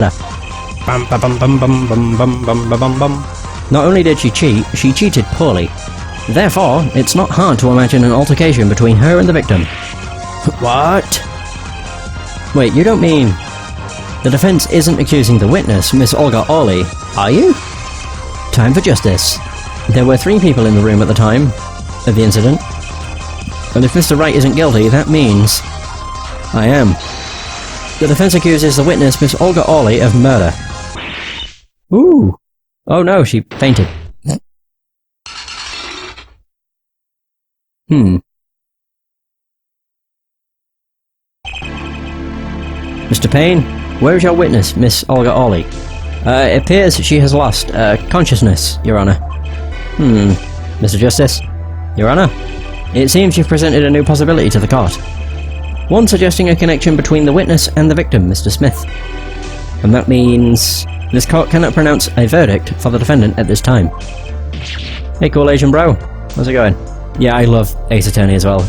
Bum, bum, bum, bum, bum, bum, bum, bum, bum. Not only did she cheat, she cheated poorly. Therefore, it's not hard to imagine an altercation between her and the victim. What? Wait, you don't mean... The defense isn't accusing the witness, Miss Olga Orley, are you? Time for justice. There were 3 people in the room at the time of the incident. And if Mr. Wright isn't guilty, that means... I am. The defense accuses the witness, Miss Olga Orley, of murder. Ooh. Oh no, she fainted. Mr. Payne, where is your witness, Miss Olga Orley? It appears she has lost, consciousness, Your Honour. Mr. Justice? Your Honour? It seems you've presented a new possibility to the court. One suggesting a connection between the witness and the victim, Mr. Smith. And that means... this court cannot pronounce a verdict for the defendant at this time. Hey, cool Asian bro. How's it going? Yeah, I love Ace Attorney as well.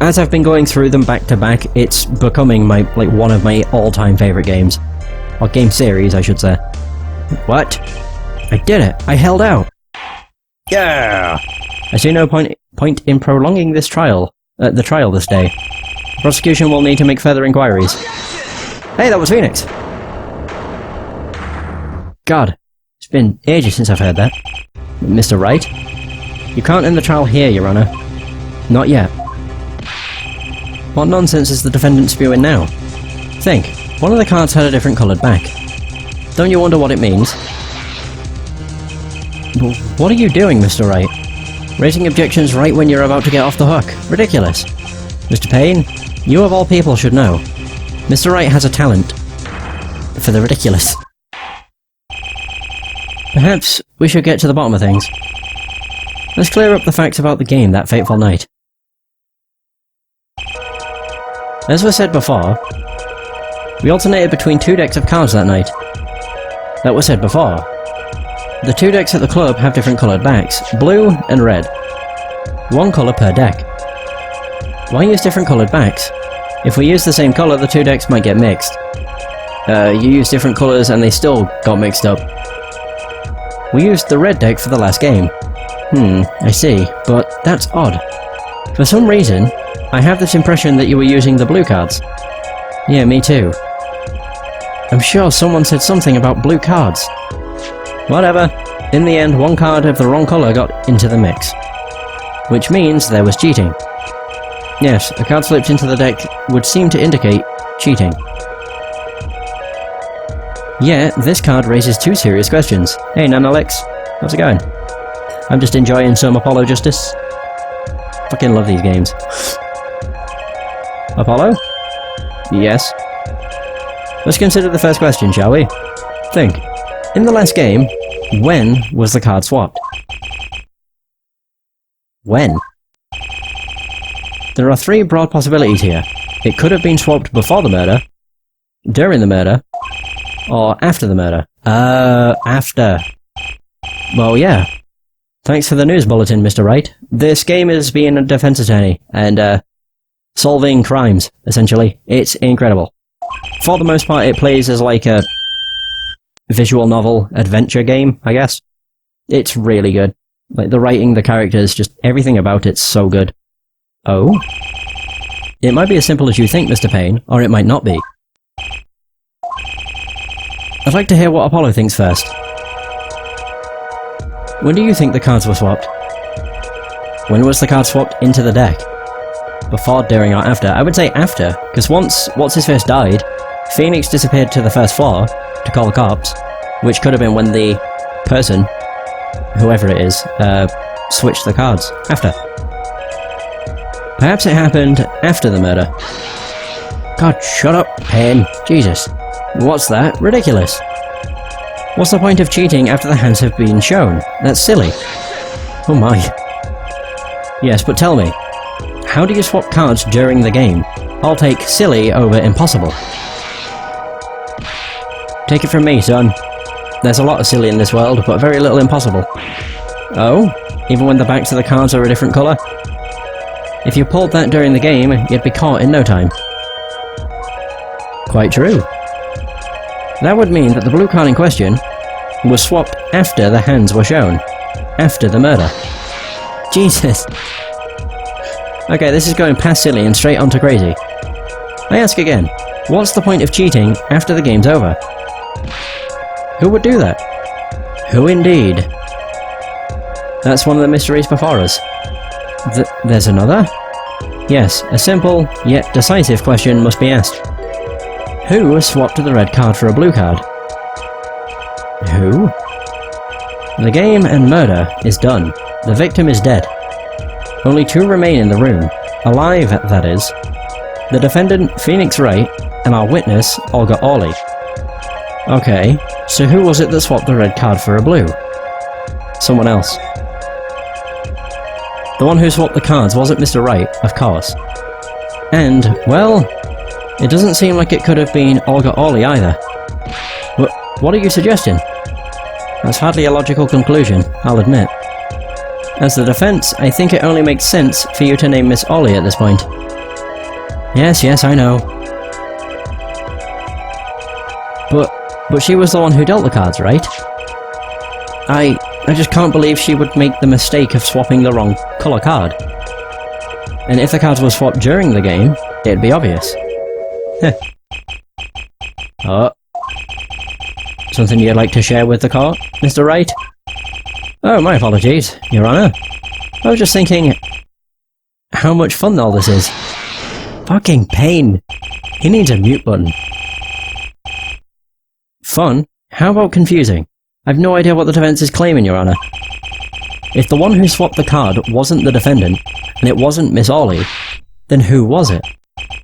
As I've been going through them back to back, it's becoming one of my all-time favourite games. Or game series, I should say. What? I did it! I held out! Yeah! I see no point in prolonging this trial, the trial this day. The prosecution will need to make further inquiries. Hey, that was Phoenix! God, it's been ages since I've heard that. Mr. Wright? You can't end the trial here, Your Honour. Not yet. What nonsense is the defendant spewing now? Think, one of the cards had a different coloured back. Don't you wonder what it means? What are you doing, Mr. Wright? Raising objections right when you're about to get off the hook. Ridiculous. Mr. Payne, you of all people should know. Mr. Wright has a talent for the ridiculous. Perhaps we should get to the bottom of things. Let's clear up the facts about the game that fateful night. As was said before, we alternated between 2 decks of cards that night. That was said before. The 2 decks at the club have different coloured backs, blue and red. 1 colour per deck. Why use different coloured backs? If we use the same colour, the 2 decks might get mixed. You use different colours and they still got mixed up. We used the red deck for the last game. I see, but that's odd. For some reason, I have this impression that you were using the blue cards. Yeah, me too. I'm sure someone said something about blue cards. Whatever. In the end, 1 card of the wrong colour got into the mix. Which means there was cheating. Yes, a card slipped into the deck would seem to indicate cheating. Yeah, this card raises 2 serious questions. Hey, Nanalex. How's it going? I'm just enjoying some Apollo Justice. Fucking love these games. Apollo? Yes. Let's consider the first question, shall we? Think. In the last game, when was the card swapped? When? There are 3 broad possibilities here. It could have been swapped before the murder, during the murder, or after the murder. After. Well, yeah. Thanks for the news bulletin, Mr. Wright. This game is being a defense attorney, and, solving crimes, essentially. It's incredible. For the most part, it plays as like a visual novel adventure game, I guess. It's really good. Like, the writing, the characters, just everything about it's so good. Oh? It might be as simple as you think, Mr. Payne, or it might not be. I'd like to hear what Apollo thinks first. When do you think the cards were swapped? When was the card swapped into the deck? Before, during, or after? I would say after, because once What's-His-Face died, Phoenix disappeared to the first floor to call the cops, which could have been when the person, whoever it is, switched the cards. After. Perhaps it happened after the murder. God, shut up, Payne. Jesus. What's that? Ridiculous. What's the point of cheating after the hands have been shown? That's silly. Oh my. Yes, but tell me, how do you swap cards during the game? I'll take silly over impossible. Take it from me, son. There's a lot of silly in this world, but very little impossible. Oh? Even when the backs of the cards are a different colour? If you pulled that during the game, you'd be caught in no time. Quite true. That would mean that the blue card in question was swapped after the hands were shown. After the murder. Jesus. Okay, this is going past silly and straight onto crazy. I ask again, what's the point of cheating after the game's over? Who would do that? Who indeed? That's one of the mysteries before us. There's another? Yes, a simple, yet decisive question must be asked. Who swapped the red card for a blue card? Who? The game and murder is done. The victim is dead. Only two remain in the room. Alive, that is. The defendant, Phoenix Wright, and our witness, Olga Orley. Okay, so who was it that swapped the red card for a blue? Someone else. The one who swapped the cards wasn't Mr. Wright, of course. And, well, it doesn't seem like it could have been Olga Orley either. What are you suggesting? That's hardly a logical conclusion, I'll admit. As the defense, I think it only makes sense for you to name Miss Orley at this point. Yes, I know. But she was the one who dealt the cards, right? I just can't believe she would make the mistake of swapping the wrong colour card. And if the cards were swapped during the game, it'd be obvious. Heh. Oh. Something you'd like to share with the court, Mr. Wright? Oh, my apologies, Your Honour. I was just thinking how much fun all this is. Fucking pain. He needs a mute button. Fun? How about confusing? I've no idea what the defense is claiming, Your Honour. If the one who swapped the card wasn't the defendant, and it wasn't Miss Orley, then who was it?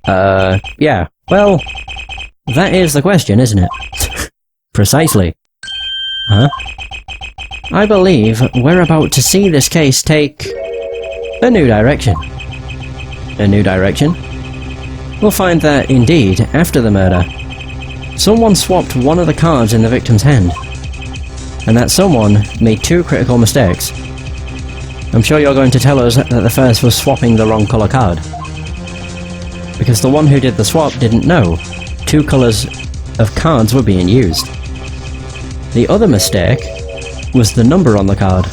Yeah. Well, that is the question, isn't it? Precisely. Huh? I believe we're about to see this case take a new direction. A new direction? We'll find that, indeed, after the murder, someone swapped one of the cards in the victim's hand. And that someone made two critical mistakes. I'm sure you're going to tell us that the first was swapping the wrong colour card. Because the one who did the swap didn't know two colours of cards were being used. The other mistake was the number on the card.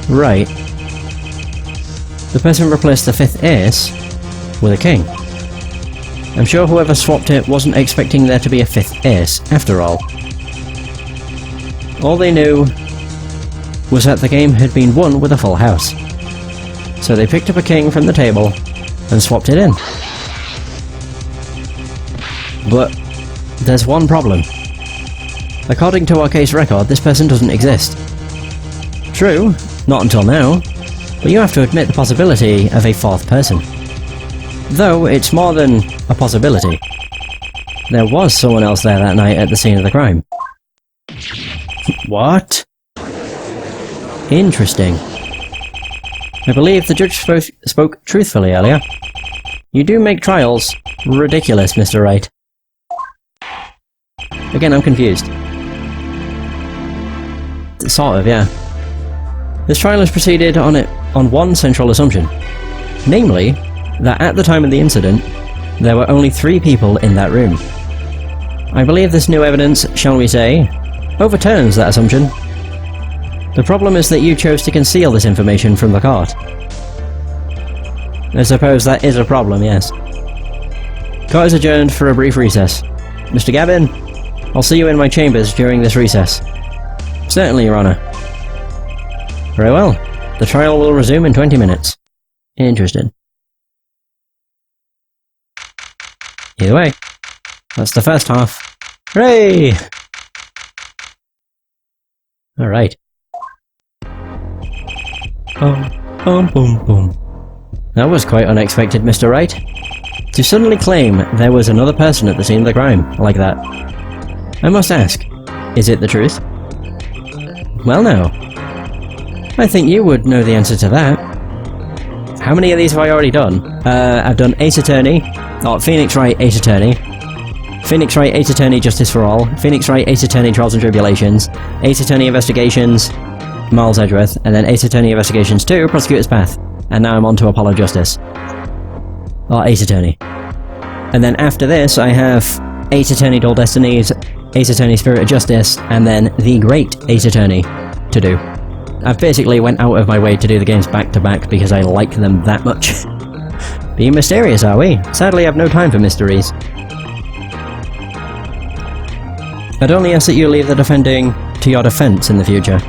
Right. The person replaced the fifth ace with a king. I'm sure whoever swapped it wasn't expecting there to be a fifth ace, after all. All they knew was that the game had been won with a full house. So they picked up a king from the table and swapped it in. But there's one problem. According to our case record, this person doesn't exist. True, not until now, but you have to admit the possibility of a fourth person. Though it's more than a possibility. There was someone else there that night at the scene of the crime. What? Interesting. I believe the judge spoke truthfully earlier. You do make trials ridiculous, Mr. Wright. Again, I'm confused. Sort of, yeah. This trial has proceeded on one central assumption. Namely, that at the time of the incident, there were only 3 people in that room. I believe this new evidence, shall we say, overturns that assumption. The problem is that you chose to conceal this information from the court. I suppose that is a problem, yes. Court is adjourned for a brief recess. Mr. Gavin, I'll see you in my chambers during this recess. Certainly, Your Honour. Very well. The trial will resume in 20 minutes. Interesting. Either way, that's the first half. Hooray! Alright. Boom. That was quite unexpected, Mr. Wright. To suddenly claim there was another person at the scene of the crime, like that. I must ask, is it the truth? Well now, I think you would know the answer to that. How many of these have I already done? I've done Ace Attorney, or Phoenix Wright Ace Attorney, Phoenix Wright Ace Attorney Justice for All, Phoenix Wright Ace Attorney Trials and Tribulations, Ace Attorney Investigations, Miles Edgeworth, and then Ace Attorney Investigations 2, Prosecutor's Path. And now I'm on to Apollo Justice. Or Ace Attorney. And then after this I have Ace Attorney Dual Destinies, Ace Attorney Spirit of Justice, and then the Great Ace Attorney to do. I've basically went out of my way to do the games back to back because I like them that much. Being mysterious, are we? Sadly, I have no time for mysteries. I'd only ask that you leave the defending to your defense in the future.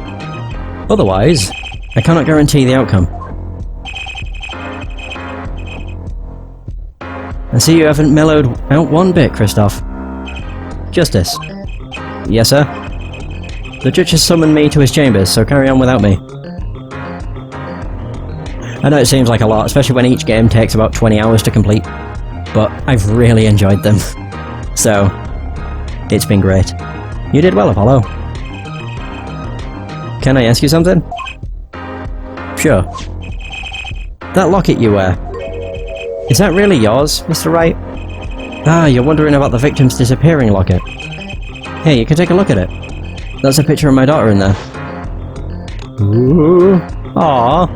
Otherwise, I cannot guarantee the outcome. I see you haven't mellowed out one bit, Christoph. Justice. Yes, sir? The judge has summoned me to his chambers, so carry on without me. I know it seems like a lot, especially when each game takes about 20 hours to complete, but I've really enjoyed them. So, it's been great. You did well, Apollo. Can I ask you something? Sure. That locket you wear, is that really yours, Mr. Wright? Ah, you're wondering about the victim's disappearing locket. Hey, you can take a look at it. That's a picture of my daughter in there. Ooh. Aww.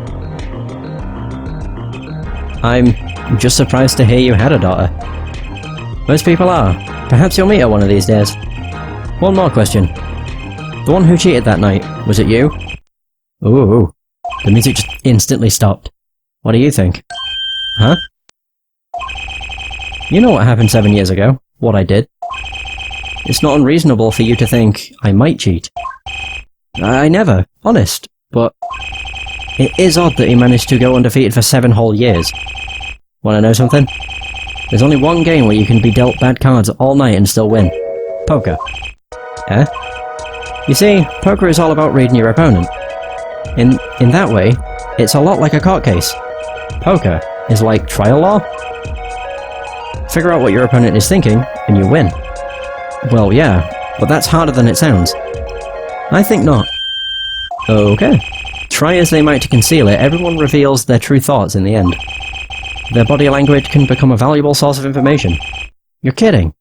I'm just surprised to hear you had a daughter. Most people are. Perhaps you'll meet her one of these days. One more question. The one who cheated that night, was it you? Ooh. The music just instantly stopped. What do you think? Huh? You know what happened 7 years ago. What I did. It's not unreasonable for you to think I might cheat. I never. Honest. But it is odd that he managed to go undefeated for 7 whole years. Wanna know something? There's only one game where you can be dealt bad cards all night and still win. Poker. Eh? You see, poker is all about reading your opponent. In that way, it's a lot like a court case. Poker is like trial law. Figure out what your opponent is thinking, and you win. Well, yeah, but that's harder than it sounds. I think not. Okay. Try as they might to conceal it, everyone reveals their true thoughts in the end. Their body language can become a valuable source of information. You're kidding.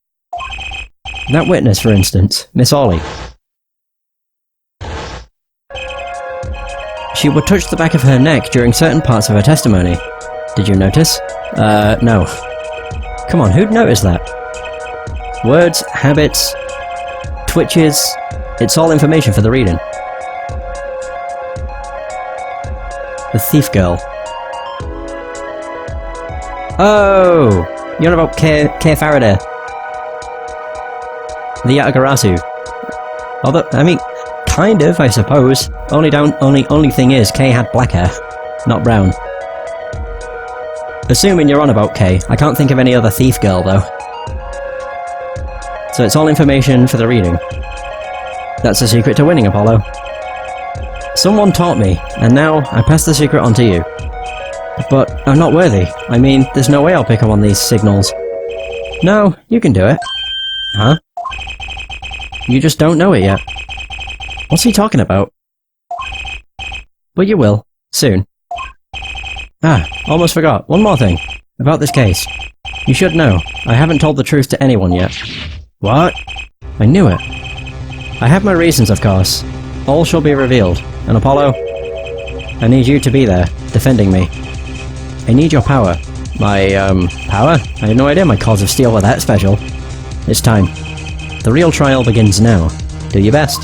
That witness, for instance, Miss Orley. She would touch the back of her neck during certain parts of her testimony. Did you notice? No. Come on, who'd notice that? Words, habits, twitches, it's all information for the reading. The thief girl. Oh! You're on about Kay Faraday. The Yatagarasu. Although, I mean, kind of, I suppose. Only thing is, Kay had black hair, not brown. Assuming you're on about Kay, I can't think of any other thief girl, though. So it's all information for the reading. That's the secret to winning, Apollo. Someone taught me, and now I pass the secret on to you. But I'm not worthy. I mean, there's no way I'll pick up on these signals. No, you can do it. Huh? You just don't know it yet. What's he talking about? But you will. Soon. Ah, almost forgot. One more thing. About this case. You should know, I haven't told the truth to anyone yet. What? I knew it. I have my reasons, of course. All shall be revealed. And Apollo, I need you to be there, defending me. I need your power. My, power? I had no idea my Cause of Steel were that special. It's time. The real trial begins now. Do your best.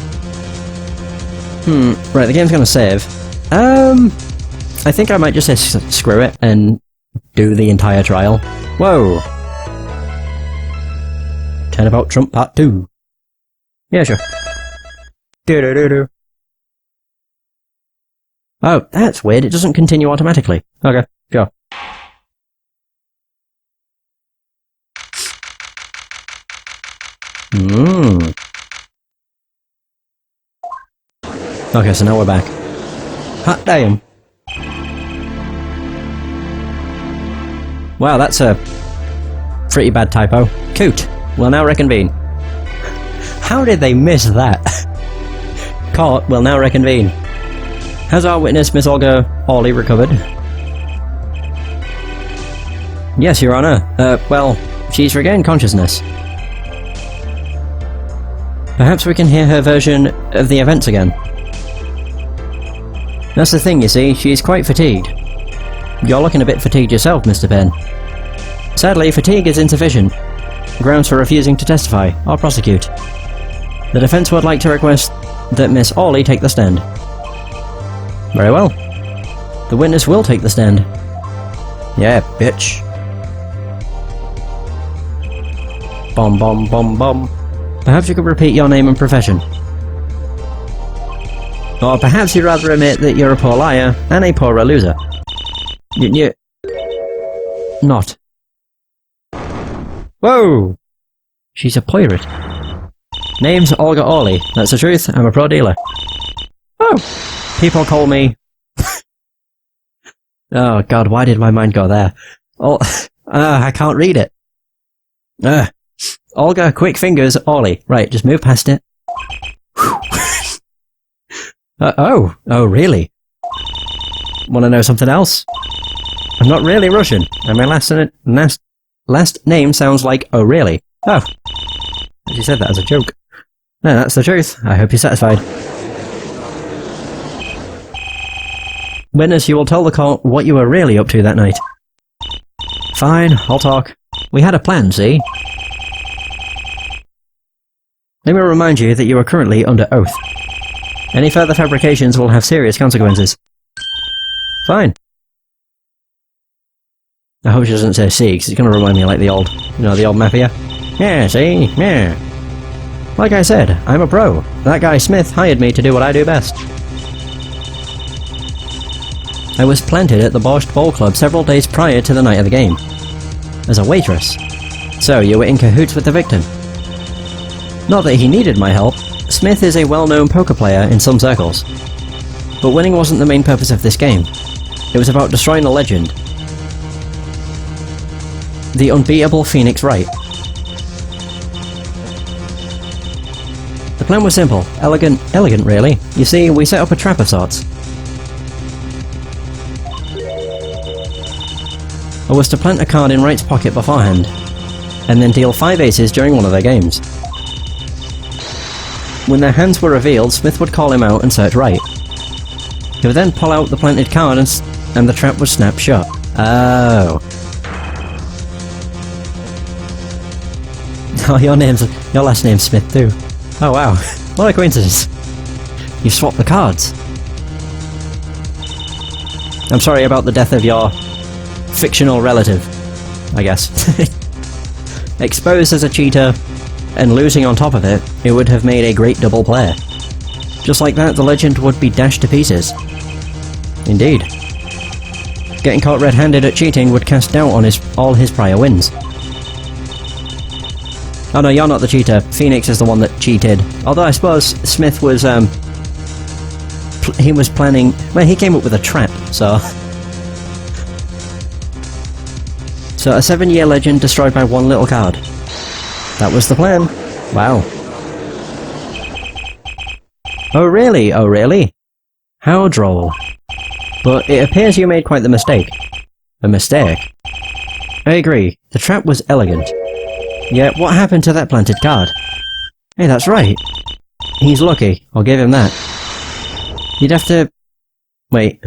Right, the game's gonna save. I think I might just say screw it and do the entire trial. Whoa! Turnabout Trump Part 2. Yeah, sure. Do-do-do-do. Oh, that's weird, it doesn't continue automatically. Okay, sure. Okay, so now we're back. Hot damn! Wow, that's a pretty bad typo. Coot, will now reconvene. How did they miss that? Court will now reconvene. Has our witness, Miss Olga Orley, recovered? Yes, Your Honor. Well, she's regained consciousness. Perhaps we can hear her version of the events again. That's the thing, you see, she's quite fatigued. You're looking a bit fatigued yourself, Mr. Penn. Sadly, fatigue is insufficient. grounds for refusing to testify or prosecute. The defense would like to request that Miss Orley take the stand. Very well. The witness will take the stand. Yeah, bitch. Bom bom bom bom. Perhaps you could repeat your name and profession. Or perhaps you'd rather admit that you're a poor liar and a poorer loser. You... Not. Whoa! She's a pirate. Name's Olga Orley. That's the truth. I'm a pro dealer. Oh! People call me... Oh god, why did my mind go there? Oh, I can't read it. Olga Quick Fingers Orley. Right, just move past it. Oh, really? Want to know something else? I'm not really Russian, and my last name sounds like oh really. Oh, she said that as a joke. No, that's the truth. I hope you're satisfied. Witness, you will tell the court what you were really up to that night. Fine, I'll talk. We had a plan, see? Let me remind you that you are currently under oath. Any further fabrications will have serious consequences. Fine. I hope she doesn't say see, because it's going to remind me like the old, the old mafia. Yeah, see? Yeah. Like I said, I'm a pro. That guy Smith hired me to do what I do best. I was planted at the Borscht Bowl Club several days prior to the night of the game. As a waitress. So, you were in cahoots with the victim. Not that he needed my help. Smith is a well-known poker player in some circles. But winning wasn't the main purpose of this game. It was about destroying a legend. The unbeatable Phoenix Wright. The plan was simple. Elegant really. You see, we set up a trap of sorts. I was to plant a card in Wright's pocket beforehand, and then deal 5 aces during one of their games. When their hands were revealed, Smith would call him out and search Wright. He would then pull out the planted card and the trap would snap shut. Oh. Oh, your last name's Smith too. Oh wow, what a coincidence. You swapped the cards. I'm sorry about the death of your fictional relative, I guess. Exposed as a cheater, and losing on top of it, it would have made a great double player. Just like that, the legend would be dashed to pieces. Indeed. Getting caught red-handed at cheating would cast doubt on all his prior wins. Oh no, you're not the cheater. Phoenix is the one that cheated. Although I suppose Smith was, he was planning... Well, he came up with a trap, so... So, a 7-year legend destroyed by one little card. That was the plan. Wow. Oh really? Oh really? How droll. But it appears you made quite the mistake. A mistake? I agree. The trap was elegant. Yeah, what happened to that planted card? Hey, that's right. He's lucky. I'll give him that. You'd have to... Wait.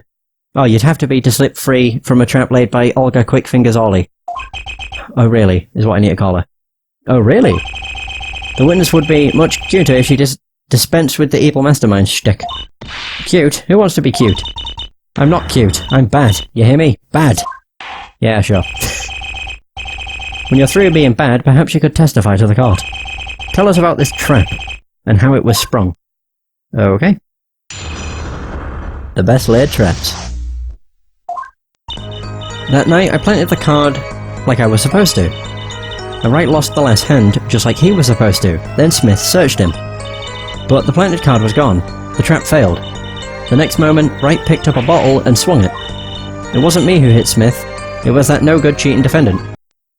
Oh, you'd have to be to slip free from a trap laid by Olga Quickfingers Orley. Oh really, is what I need to call her. Oh really? The witness would be much cuter if she dispensed with the evil mastermind shtick. Cute? Who wants to be cute? I'm not cute. I'm bad. You hear me? Bad. Yeah, sure. When you're through being bad, perhaps you could testify to the court. Tell us about this trap, and how it was sprung. Okay. The best laid traps. That night, I planted the card like I was supposed to. And Wright lost the last hand, just like he was supposed to. Then Smith searched him. But the planted card was gone. The trap failed. The next moment, Wright picked up a bottle and swung it. It wasn't me who hit Smith. It was that no-good cheating defendant.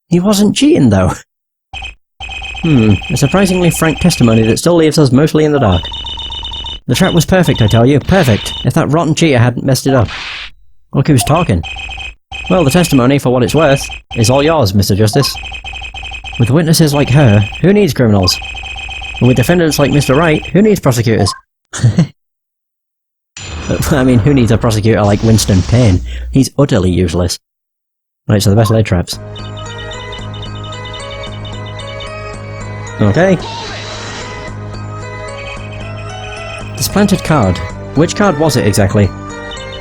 He wasn't cheating, though. A surprisingly frank testimony that still leaves us mostly in the dark. The trap was perfect, I tell you. Perfect. If that rotten cheater hadn't messed it up. Look who's talking. Well, the testimony, for what it's worth, is all yours, Mr. Justice. With witnesses like her, who needs criminals? And with defendants like Mr. Wright, who needs prosecutors? I mean, who needs a prosecutor like Winston Payne? He's utterly useless. Right, so the best laid traps. Okay. This planted card. Which card was it exactly?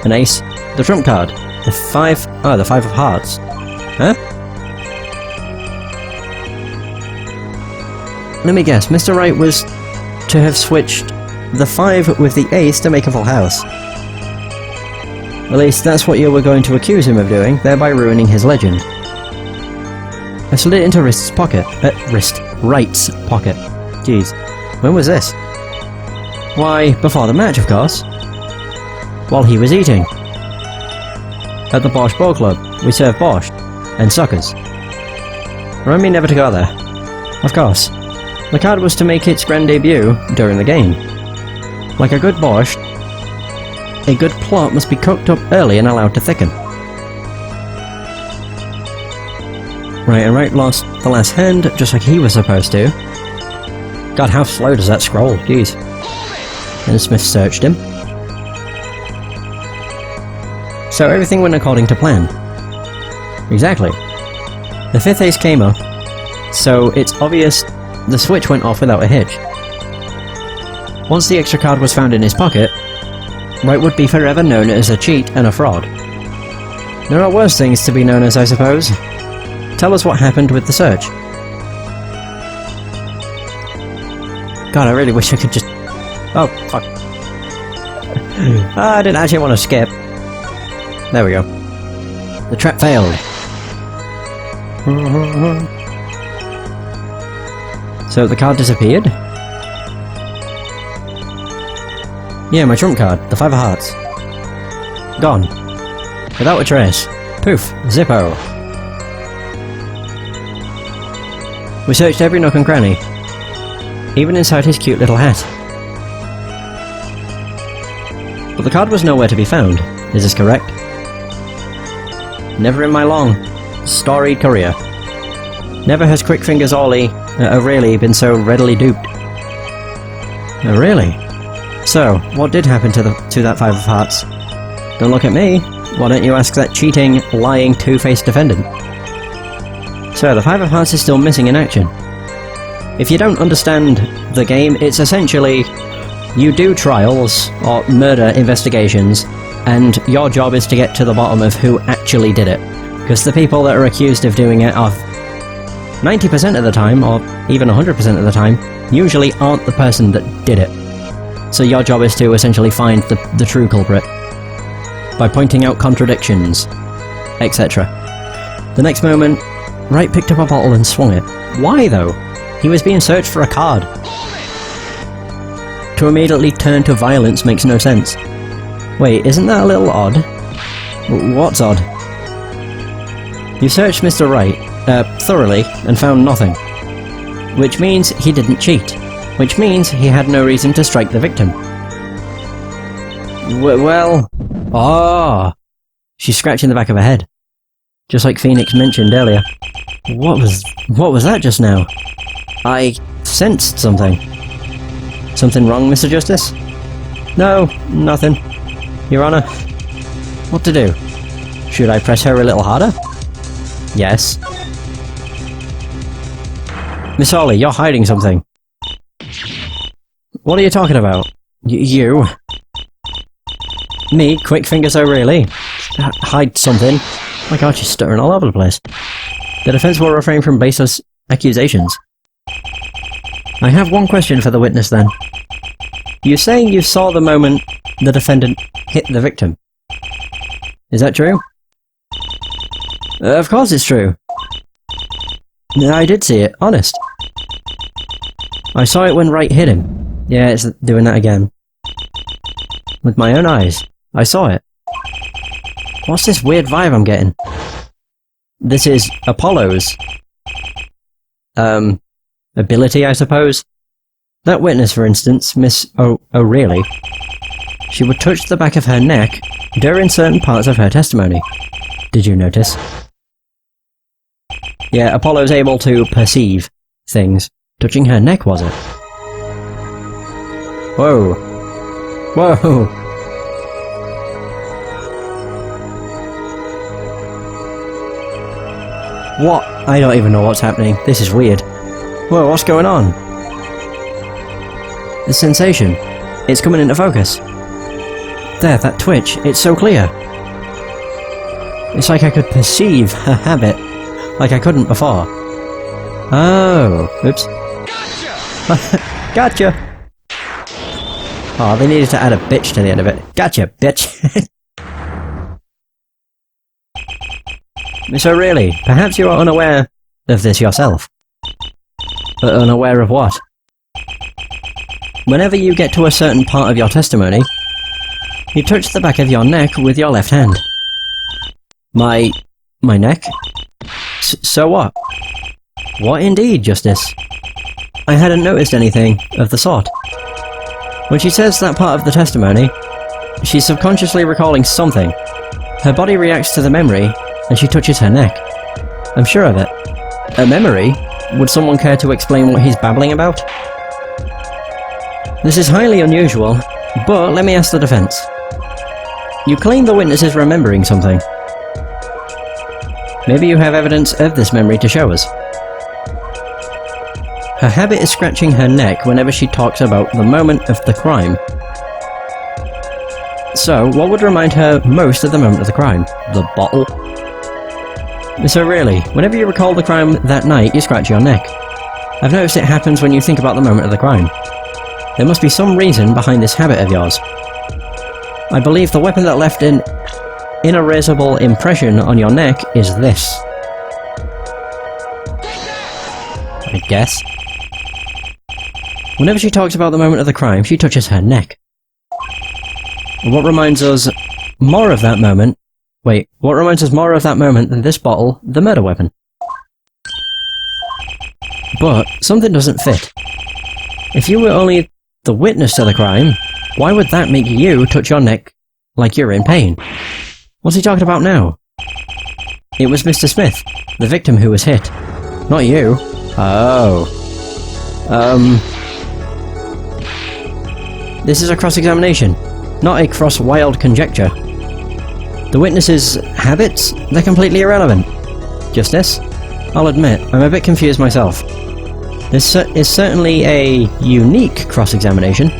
An ace? The trump card? The 5... Oh, the 5 of hearts. Huh? Let me guess, Mr. Wright was to have switched the 5 with the ace to make a full house. At least that's what you were going to accuse him of doing, thereby ruining his legend. I slid it into Wright's pocket. Wright's pocket. Jeez. When was this? Why, before the match, of course. While he was eating. At the Borscht Ball Club, we serve borscht. And suckers. Remind me never to go there. Of course. The card was to make its grand debut during the game. Like a good borscht, a good plot must be cooked up early and allowed to thicken. Right, and Wright lost the last hand, just like he was supposed to. God, how slow does that scroll? Jeez. And Smith searched him. So everything went according to plan. Exactly. The 5th ace came up, so it's obvious the switch went off without a hitch. Once the extra card was found in his pocket, Wright would be forever known as a cheat and a fraud. There are worse things to be known as, I suppose. Tell us what happened with the search. God, I really wish I could just... Oh, fuck. I didn't actually want to skip. There we go. The trap failed. So the card disappeared? Yeah, my trump card, the 5 of hearts. Gone. Without a trace. Poof. Zippo. We searched every nook and cranny. Even inside his cute little hat. But the card was nowhere to be found. Is this correct? Never in my long, storied career. Never has Quick Fingers O'Reilly been so readily duped. Oh, really? So, what did happen to that 5 of hearts? Don't look at me. Why don't you ask that cheating, lying, two-faced defendant? So, the 5 of hearts is still missing in action. If you don't understand the game, it's essentially you do trials or murder investigations, and your job is to get to the bottom of who actually did it. Because the people that are accused of doing it are 90% of the time, or even 100% of the time, usually aren't the person that did it. So your job is to essentially find the true culprit by pointing out contradictions, etc. The next moment, Wright picked up a bottle and swung it. Why though? He was being searched for a card. To immediately turn to violence makes no sense. Wait, isn't that a little odd? What's odd? You searched Mr. Wright, thoroughly, and found nothing. Which means he didn't cheat. Which means he had no reason to strike the victim. Well... Ah! She's scratching the back of her head. Just like Phoenix mentioned earlier. What was that just now? I sensed something. Something wrong, Mr. Justice? No, nothing. Your Honor. What to do? Should I press her a little harder? Yes. Miss Hawley, you're hiding something. What are you talking about? You? Me? Quick Fingers O'Reilly? Hide something? My God, she's stuttering all over the place. The defense will refrain from baseless accusations. I have one question for the witness then. You're saying you saw the moment the defendant hit the victim. Is that true? Of course it's true. I did see it, honest. I saw it when Wright hit him. Yeah, it's doing that again. With my own eyes. I saw it. What's this weird vibe I'm getting? This is Apollo's ability, I suppose. That witness, for instance, Miss O'Reilly, she would touch the back of her neck during certain parts of her testimony. Did you notice? Yeah, Apollo's able to perceive things. Touching her neck, was it? Whoa. Whoa! What? I don't even know what's happening. This is weird. Whoa, what's going on? The sensation. It's coming into focus. There, that twitch. It's so clear. It's like I could perceive her habit, like I couldn't before. Oh, oops. Gotcha! Gotcha! Oh, they needed to add a bitch to the end of it. Gotcha, bitch! So really, perhaps you are unaware of this yourself. But unaware of what? Whenever you get to a certain part of your testimony, you touch the back of your neck with your left hand. My neck? So what? What indeed, Justice? I hadn't noticed anything of the sort. When she says that part of the testimony, she's subconsciously recalling something. Her body reacts to the memory, and she touches her neck. I'm sure of it. A memory? Would someone care to explain what he's babbling about? This is highly unusual, but let me ask the defense. You claim the witness is remembering something. Maybe you have evidence of this memory to show us. Her habit is scratching her neck whenever she talks about the moment of the crime. So, what would remind her most of the moment of the crime? The bottle? So really, whenever you recall the crime that night, you scratch your neck. I've noticed it happens when you think about the moment of the crime. There must be some reason behind this habit of yours. I believe the weapon that left an inerasable impression on your neck is this. I guess. Whenever she talks about the moment of the crime, she touches her neck. What reminds us more of that moment? Wait, what reminds us more of that moment than this bottle, the murder weapon? But something doesn't fit. If you were only the witness to the crime, why would that make you touch your neck like you're in pain? What's he talking about now? It was Mr. Smith, the victim who was hit. Not you. Oh. This is a cross-examination, not a cross-wild conjecture. The witness's habits? They're completely irrelevant. Justice? I'll admit, I'm a bit confused myself. This is certainly a unique cross-examination.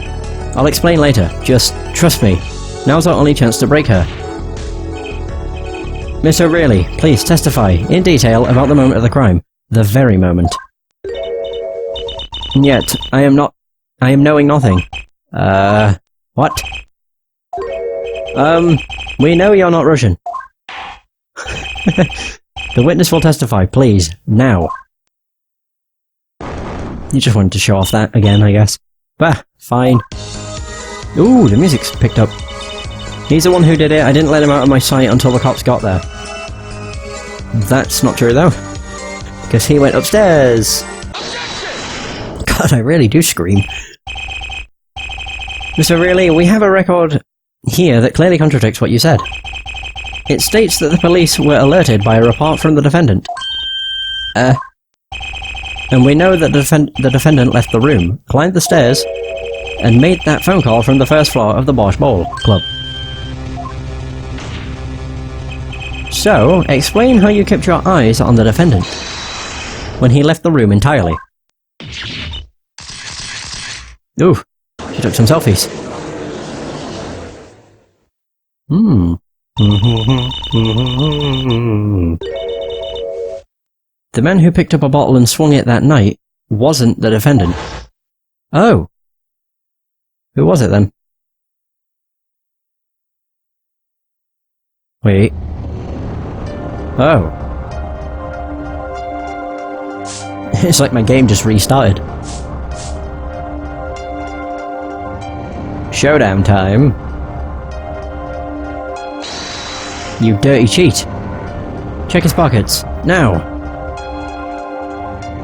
I'll explain later, just trust me. Now's our only chance to break her. Miss O'Reilly, please testify, in detail, about the moment of the crime. The very moment. And yet, I am knowing nothing. What? We know you're not Russian. The witness will testify, please, now. You just wanted to show off that again, I guess. Bah, fine. Ooh, the music's picked up. He's the one who did it, I didn't let him out of my sight until the cops got there. That's not true though. Because he went upstairs! God, I really do scream. Mr. Reilly, we have a record here that clearly contradicts what you said. It states that the police were alerted by a report from the defendant. And we know that the defendant left the room, climbed the stairs, and made that phone call from the first floor of the Borscht Bowl Club. So, explain how you kept your eyes on the defendant when he left the room entirely. Ooh, he took some selfies. The man who picked up a bottle and swung it that night wasn't the defendant. Oh. Who was it then? Wait. Oh. It's like my game just restarted. Showdown time. You dirty cheat. Check his pockets. Now.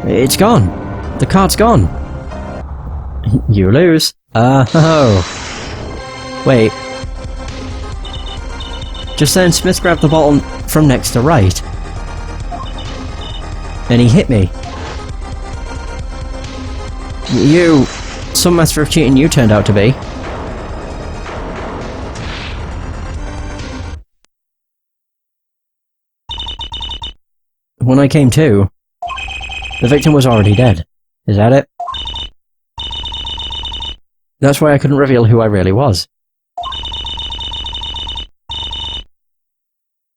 It's gone. The card's gone. You lose. Oh. Wait. Just then Smith grabbed the bottle from next to Wright. And he hit me. You... some master of cheating you turned out to be. When I came to, the victim was already dead. Is that it? That's why I couldn't reveal who I really was.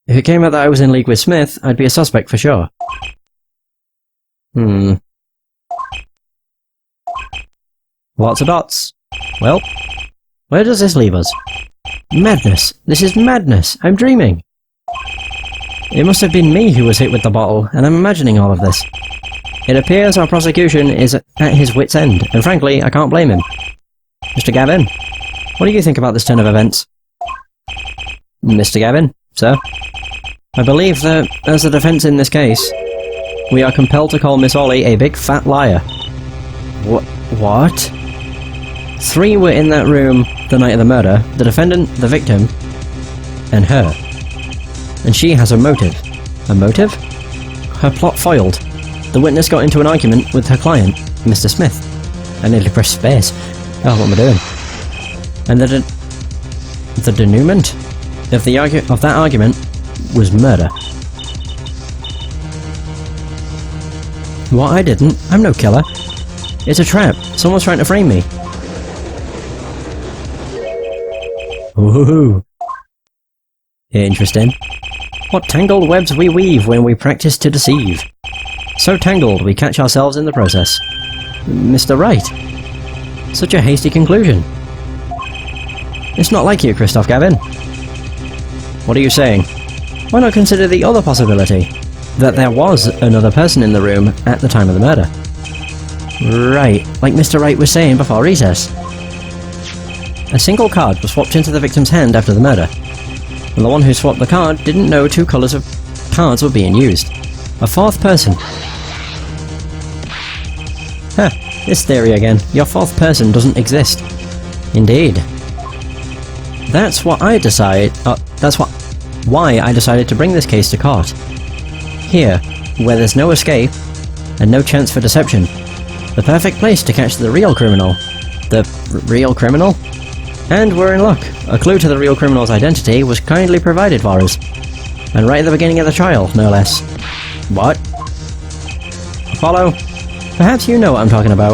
If it came out that I was in league with Smith, I'd be a suspect for sure. Lots of dots. Well, where does this leave us? Madness! This is madness! I'm dreaming! It must have been me who was hit with the bottle, and I'm imagining all of this. It appears our prosecution is at his wit's end, and frankly, I can't blame him. Mr. Gavin, what do you think about this turn of events? Mr. Gavin, sir? I believe that, as the defense in this case, we are compelled to call Miss Ollie a big fat liar. What? 3 were in that room the night of the murder: the defendant, the victim, and her. And she has a motive. A motive? Her plot foiled. The witness got into an argument with her client, Mr. Smith. I nearly pressed space. Oh, what am I doing? And the denouement of that argument was murder. What? I didn't. I'm no killer. It's a trap. Someone's trying to frame me. Ooh. Interesting. What tangled webs we weave when we practice to deceive. So tangled we catch ourselves in the process. Mr. Wright. Such a hasty conclusion. It's not like you, Christoph Gavin. What are you saying? Why not consider the other possibility? That there was another person in the room at the time of the murder. Right, like Mr. Wright was saying before recess. A single card was swapped into the victim's hand after the murder, and the one who swapped the card didn't know 2 colours of cards were being used. A 4th person. Huh, this theory again. Your 4th person doesn't exist. Indeed. That's why I decided to bring this case to court. Here, where there's no escape, and no chance for deception. The perfect place to catch the real criminal. The real criminal? And we're in luck. A clue to the real criminal's identity was kindly provided for us. And right at the beginning of the trial, no less. What? Follow? Perhaps you know what I'm talking about.